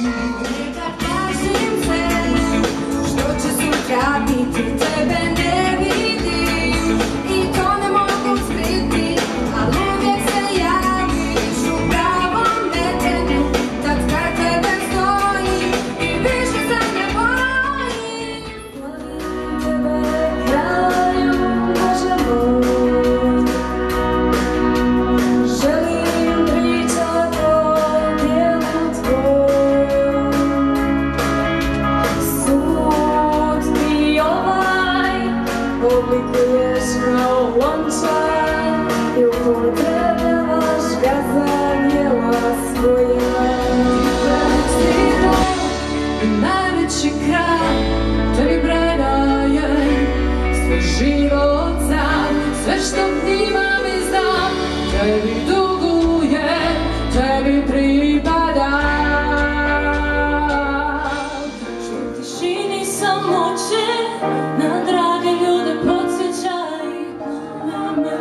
Nekad plašim se što će sutra biti, tebe ne vidim i to ne mogu skriti, ali uvijek se javiš u pravom metenju, tad kad tebe stojim i više se ne bojim. Volim tebe, kralju Bože moj, želim pričat o djelu tvojom. Sud ti ovaj oblikuješ kao lončar i upotrebljavaš ga za djela svoja. Ti si najveći kralj, tebi predajem svoj život sam, sve što imam i znam, tebi dugujem, tebi pripadam. Što u tišini samoće na drage ljude podsjeća ih na me